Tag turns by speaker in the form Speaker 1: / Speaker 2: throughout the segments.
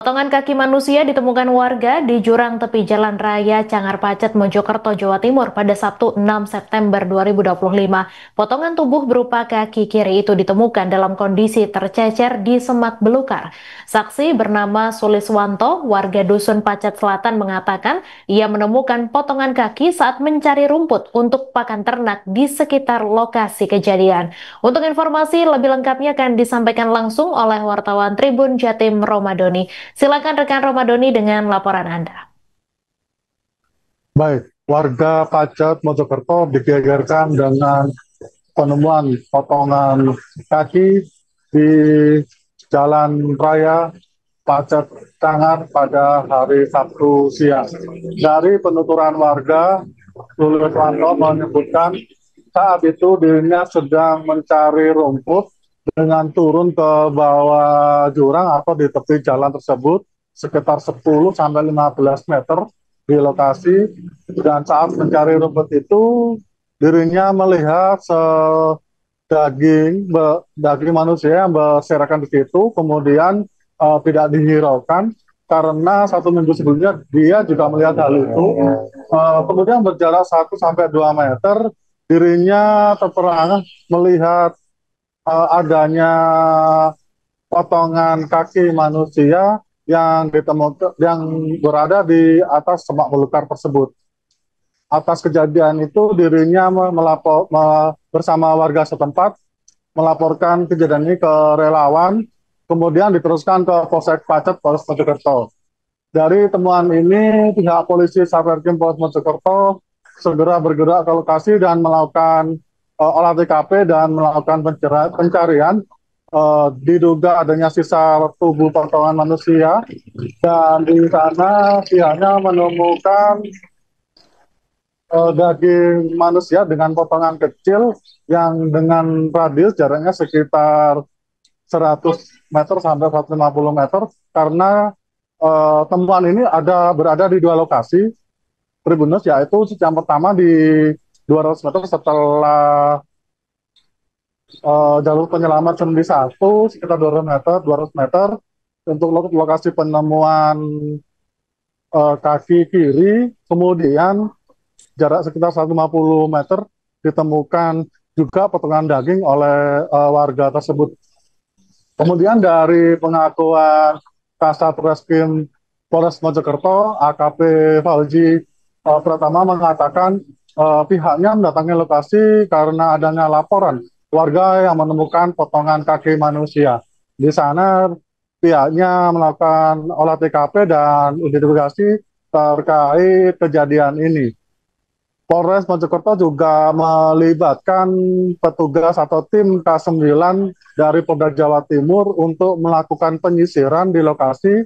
Speaker 1: Potongan kaki manusia ditemukan warga di jurang tepi Jalan Raya Cangarpacet, Mojokerto, Jawa Timur pada Sabtu 6 September 2025. Potongan tubuh berupa kaki kiri itu ditemukan dalam kondisi tercecer di semak belukar. Saksi bernama Suliswanto, warga Dusun Pacet Selatan mengatakan ia menemukan potongan kaki saat mencari rumput untuk pakan ternak di sekitar lokasi kejadian. Untuk informasi lebih lengkapnya akan disampaikan langsung oleh wartawan Tribun Jatim Romadoni. Silakan rekan Romadoni dengan laporan Anda.
Speaker 2: Baik, warga Pacet Mojokerto digegerkan dengan penemuan potongan kaki di Jalan Raya Pacet Cangar pada hari Sabtu siang. Dari penuturan warga, Suliswanto menyebutkan saat itu dirinya sedang mencari rumput dengan turun ke bawah jurang atau di tepi jalan tersebut sekitar 10-15 meter di lokasi, dan saat mencari rumput itu dirinya melihat daging manusia yang berserakan di situ, kemudian tidak dihiraukan karena 1 minggu sebelumnya dia juga melihat hal itu. Kemudian berjarak 1-2 meter, dirinya terperangah melihat adanya potongan kaki manusia yang ditemukan yang berada di atas semak belukar tersebut. Atas kejadian itu dirinya bersama warga setempat melaporkan kejadian ini ke relawan, kemudian diteruskan ke Polsek Pacet, Polres Mojokerto. Dari temuan ini, pihak polisi Satreskrim Polres Mojokerto segera bergerak ke lokasi dan melakukan olah TKP dan melakukan pencarian. Diduga adanya sisa tubuh potongan manusia, dan di sana pihaknya menemukan daging manusia dengan potongan kecil yang dengan radius jaraknya sekitar 100 meter sampai 150 meter, karena temuan ini berada di 2 lokasi Tribunus, yaitu yang pertama di 200 meter setelah jalur penyelamat Sendi 1 sekitar 200 meter. Untuk lokasi penemuan kaki kiri, kemudian jarak sekitar 150 meter ditemukan juga potongan daging oleh warga tersebut. Kemudian dari pengakuan Kasat Reskrim Polres Mojokerto, AKP Fauzi Pratama mengatakan pihaknya mendatangi lokasi karena adanya laporan warga yang menemukan potongan kaki manusia. Di sana pihaknya melakukan olah TKP dan identifikasi terkait kejadian ini. Polres Mojokerto juga melibatkan petugas atau tim K9 dari Polda Jawa Timur untuk melakukan penyisiran di lokasi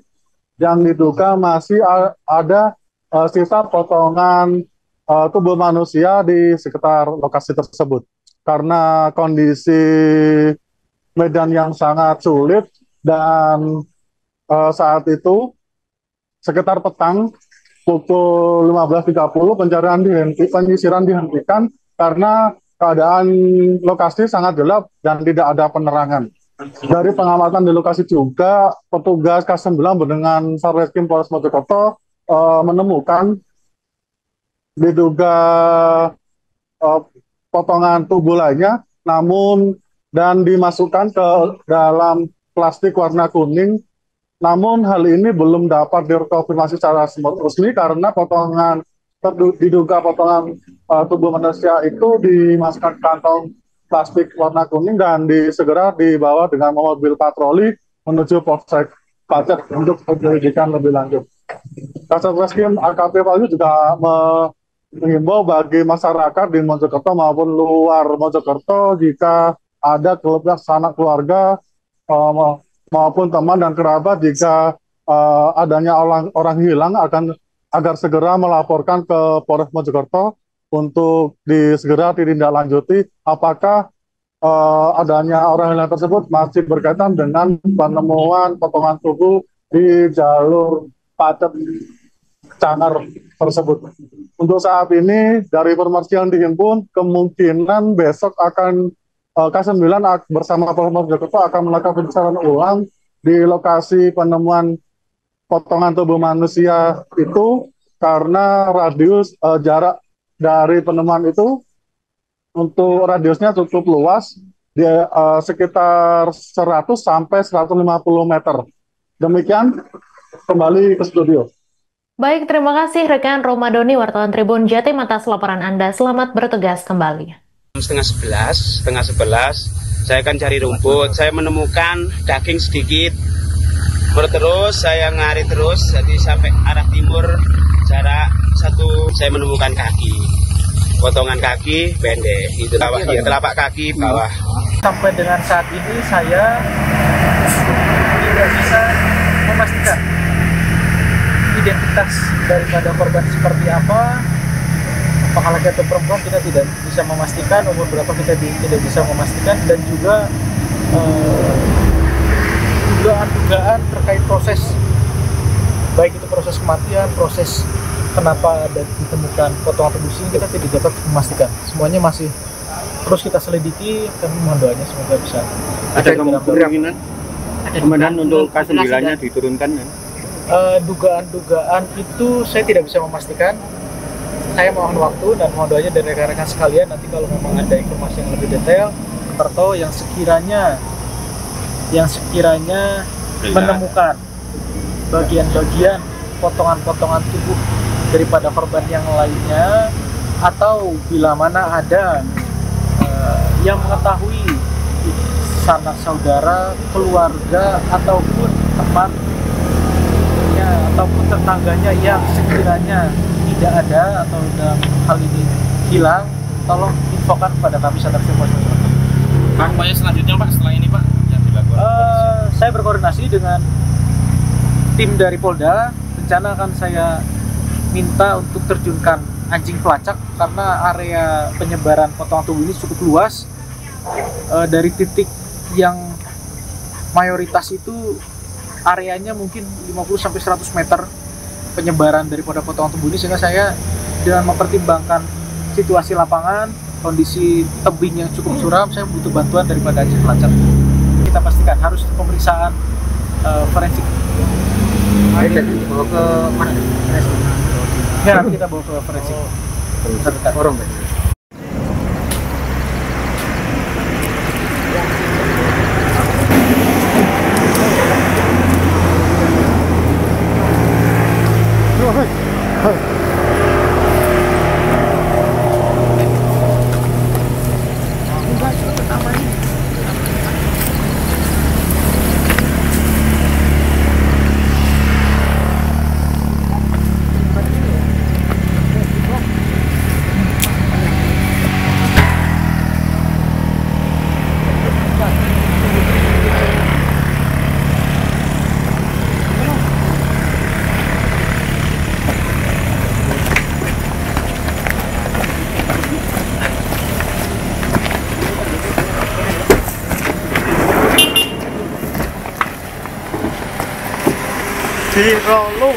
Speaker 2: yang diduga masih ada sisa potongan tubuh manusia di sekitar lokasi tersebut. Karena kondisi medan yang sangat sulit, dan saat itu sekitar petang pukul 15.30 penyisiran dihentikan karena keadaan lokasi sangat gelap dan tidak ada penerangan. Dari pengamatan di lokasi juga, petugas K9 dengan Satreskrim Polres Mojokerto menemukan diduga uh, potongan tubuh lainnya, namun dan dimasukkan ke dalam plastik warna kuning. Namun hal ini belum dapat dikonfirmasi secara resmi karena diduga potongan tubuh manusia itu dimasukkan ke kantong plastik warna kuning dan segera dibawa dengan mobil patroli menuju Polsek Pacet untuk penyelidikan lebih lanjut. Kasat Reskrim AKP Palu juga mengimbau bagi masyarakat di Mojokerto maupun luar Mojokerto, jika ada sanak keluarga maupun teman dan kerabat, jika adanya orang hilang agar segera melaporkan ke Polres Mojokerto untuk segera ditindaklanjuti apakah adanya orang hilang tersebut masih berkaitan dengan penemuan potongan tubuh di jalur Pacet Cangar tersebut. Untuk saat ini dari informasi yang dihimpun, kemungkinan besok akan K9 bersama Polres Mojokerto akan melakukan pencarian ulang di lokasi penemuan potongan tubuh manusia itu karena radius jarak dari penemuan itu untuk radiusnya cukup luas, dia sekitar 100 sampai 150 meter. Demikian, kembali ke studio.
Speaker 1: Baik, terima kasih rekan Romadoni, wartawan Tribun Jatim atas laporan Anda. Selamat bertugas kembali.
Speaker 3: Setengah sebelas, saya akan cari rumput. Saya menemukan daging sedikit. Terus saya ngari terus, jadi sampai arah timur jarak 1. Saya menemukan kaki, potongan kaki pendek. Itu telapak kaki bawah.
Speaker 4: Sampai dengan saat ini saya tidak bisa memastikan identitas daripada korban seperti apa. Apakah laki atau perempuan kita tidak bisa memastikan, umur berapa kita tidak bisa memastikan, dan juga dugaan-dugaan terkait proses, baik itu proses kematian, proses kenapa ada ditemukan potongan tubuh ini, kita tidak dapat memastikan. Semuanya masih terus kita selidiki, dan mohon doanya semoga bisa.
Speaker 5: Ada kemungkinan komandan untuk K9-nya diturunkan kan?
Speaker 4: Dugaan-dugaan itu saya tidak bisa memastikan. Saya mohon waktu dan mohon doanya dari rekan-rekan sekalian, nanti kalau memang ada informasi yang lebih detail atau yang sekiranya menemukan bagian-bagian potongan-potongan tubuh daripada korban yang lainnya, atau bila mana ada yang mengetahui sanak saudara, keluarga, ataupun temannya ataupun tetangganya yang sekiranya tidak ada atau dalam hal ini hilang, tolong infokan kepada kami Satreskrim Polres Mojokerto.
Speaker 5: Pak, upaya selanjutnya Pak setelah ini Pak yang dilakukan?
Speaker 4: Saya berkoordinasi dengan tim dari Polda. Rencana akan saya minta untuk terjunkan anjing pelacak karena area penyebaran potongan tubuh ini cukup luas. Dari titik yang mayoritas itu areanya mungkin 50-100 meter penyebaran daripada potongan tubuh ini, sehingga saya dengan mempertimbangkan situasi lapangan, kondisi tebing yang cukup curam, saya butuh bantuan daripada anjing pelacak. Kita pastikan harus pemeriksaan forensik.
Speaker 5: Bawa ke mana?
Speaker 4: Ya, nanti kita bawa ke forensik. Terdekat. Dirolo.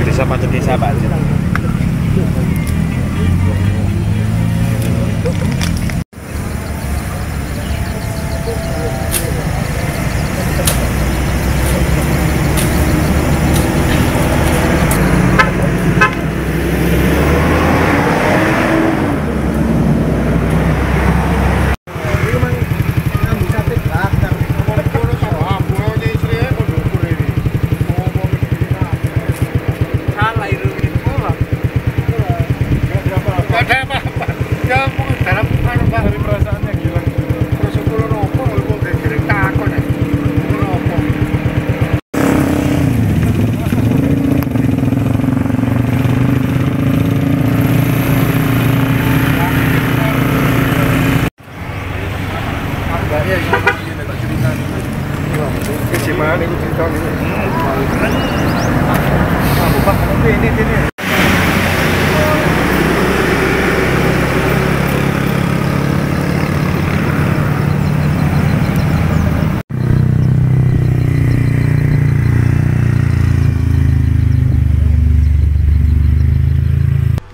Speaker 5: Desa Pacet Desa Pak.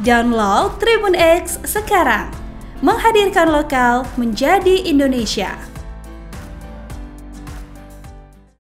Speaker 6: Download Tribun X sekarang. Menghadirkan lokal menjadi Indonesia.